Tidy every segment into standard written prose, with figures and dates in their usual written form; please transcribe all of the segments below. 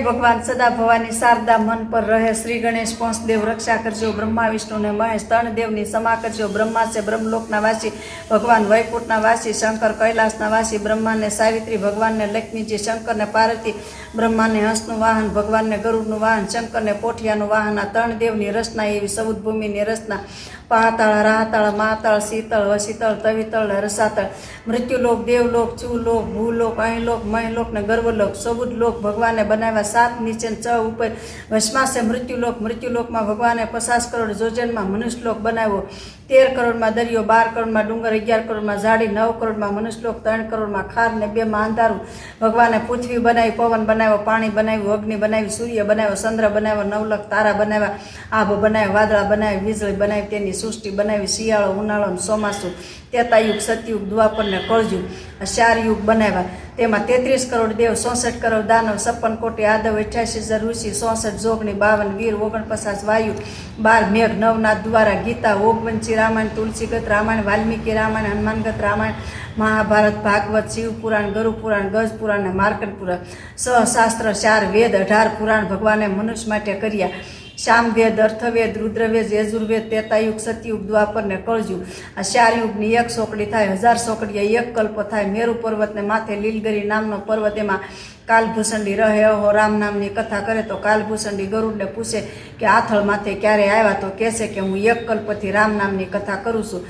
भगवान सदा भवानी शारदा मन पर रहे। श्री गणेश पंचदेव रक्षा करजो। ब्रह्मा विष्णु ने महेश त्रण देवनी क्षमा करजो। ब्रह्मा से ब्रह्मलोकना वासी भगवान वैकुंठना वासी शंकर कैलाशना वासी। ब्रह्मा ने सावित्री भगवान ने लक्ष्मी जी शंकर ने पार्वती। ब्रह्मा ने हंसनु वाहन भगवान ने गरुड़नु वाहन शंकर ने पोठियानु वाहन। आ त्रण देवनी रचना एवी समुद्र भूमिनी रचना पाताळ राहताळ महाताळ शीतळ वशीतळ तवितळ रसातळ मृत्युलोक देवलोक चूलोक भूलोक अहिलोक मयलोक ने गर्वलोक सबुद लोक भगवाने बनाव्या। 7 नीचे 6 ऊपर वशमा से मृत्युलोक में भगवाने 50 करोड़ जोजन में मनुष्यलोक बनाव्यो। 13 करोड़ में दरियो 12 करोड़ में डूंगर 11 करोड़ में झाड़ी 9 करोड़ में मनुष्यलोक 3 करोड़ में खार ने 2 में अंधारू। भगवाने पृथ्वी बनावी पवन बनाव्यो पाणी बनाव्યું अग्नि बनावी सूर्य बनाव्यो चंद्र बनाव्यो 9 लाख तारा बनाव्या आभ बनाव्यो वादळा बनावी वीजળી बनावी तेनी सृष्टि बनावी शियाळो उनाळो ચોમાસું त्रेतायुग सतयुग द्वापर ने कळयुग 4 युग बनाव्या। तेमां 33 करोड़ देव 64 करोड़ दानव 56 कोटी आदव 88,000 ऋषि 64 जोगणी 52 वीर 49 वायु 12 मेघ नवनाथ द्वारा गीता ओगवंची रामायण तुलसीगत रामायण वाल्मीकि रामायण हनुमानगत रामायण महाभारत भागवत शिव पुराण गरु पुराण गज पुराण ने मार्कंड पुराण सहशास्त्र 4 वेद 18 पुराण भगवाने मनुष्य माटे कर्या। सामवेद अर्थवेद रुद्रवेद यजुर्वेद त्रेतायुग सतयुग द्वापर ने कळयुग। आ 4 युगनी 1 सोकड़ी थाय 1000 सोकड़ीए 1 कल्प थाय। मेरु पर्वत ने माथे लीलगिरी नामनो पर्वत एमां कालभूषणी रहे। हो राम नामनी कथा करे तो कालभूषणी गरुड़ ने पूछे कि आथल माथे क्यारे आव्या तो कहे कि हूँ 1 कल्पथी राम नामनी कथा करूँ छूं।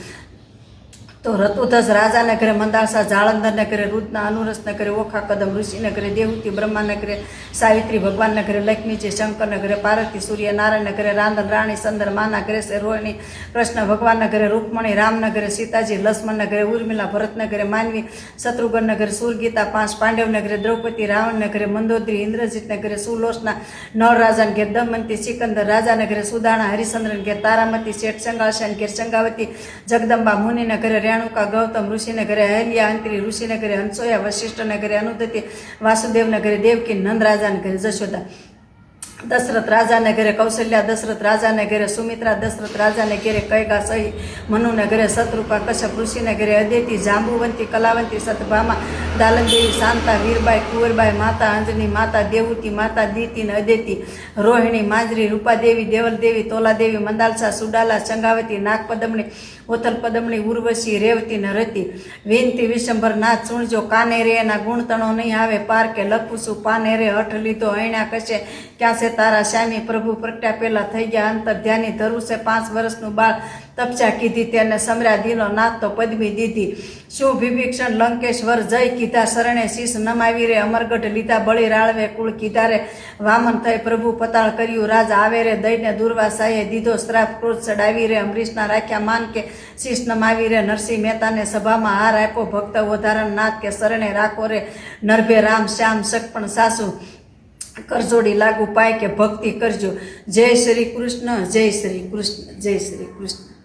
तो ऋतुध्वज राजा ने करे मंदारसा जालंधर ने करे रुद्रना अनुरस ने करे ओखा कदम ऋषि ने करे देवहूति ब्रह्मा ने करे सावित्री भगवान ने करे लक्ष्मी जी शंकर ने करे पार्वती सूर्य नारायण ने करे रांधन रानी संदर माना करे से रोहिणी कृष्ण भगवान ने करे रुक्मणी राम ने करे सीताजी लक्ष्मण ने करे उर्मिला भरत ने करे मानवी शत्रुघ्न ने करे सुरगीता 5 पांडव ने करे द्रौपदी रावण ने करे मंदोदरी इंद्रजित ने करे सुलोचना नर राजा ने करे दमयंती सिकंदर राजा ने करे सुदाना हरिश्चंद्र ने करे तारामती शेठ संगाशन के संगावती जगदम्बा मुनि ने करे रेणुका गौतम ऋषि ने करे अहल्या अंतरी ऋषि ने करे हंसोया वशिष्ठ ने करे अनुदति वासुदेव ने करे देवकी नंद राजा ने करे जशोदा दशरथ राजा ने घरे कौशल्या दशरथ राजा ने घरे सुमित्रा दशरथ राजा ने घरे कैगा सही मनु ने घरे शत्रुपा कश्यप ऋषि ने घरे अदिति जांबुवंती कलावंती सतभामा दालन देवी शांता वीरबाई कुंवरबाई माता अंजनी माता देवूती माता दीति ने अदिति रोहिणी माजरी रूपा देवी देवल देवी तोला देवी मंदालसा सुडाला चंगावती नागपदमणी ओथल पदमणी उर्वशी रेवती ने रति विनती विशंबर नाथ सुणजो काने रे ना गुण तणो नहीं आवे पार के लखुसु पाने रे हठ लीधो ऐणा कशे क्या से तारा श्यामी प्रभु प्रगट्या पेला थई गया अंतर ध्यानी धरु से 5 वर्षनु बाळ तपस्या कीधी तेने समर्या दीनो नाथ तो पदमी दीधी शू विभीषण लंकेश्वर जय कीधा शरणे शीश नमावी रे अमरगढ़ लीधा बळी राळवे कुळ कीधा रे वामन थई प्रभु पताळ कर्यु राज आवे रे दઈને दुर्वासाए दीधो श्राप क्रोध चढ़ावी रे अमरीशना राख्या मान के शीश नमावी रे नरसिंह मेहता ने सभा में हार आप्यो भक्त उदाहरण नाथ के शरणे राखो रे नरभे राम श्याम सकपण सासु करजोड़ी लागू पाए के भक्ति करजो। जय श्री कृष्ण जय श्री कृष्ण जय श्री कृष्ण।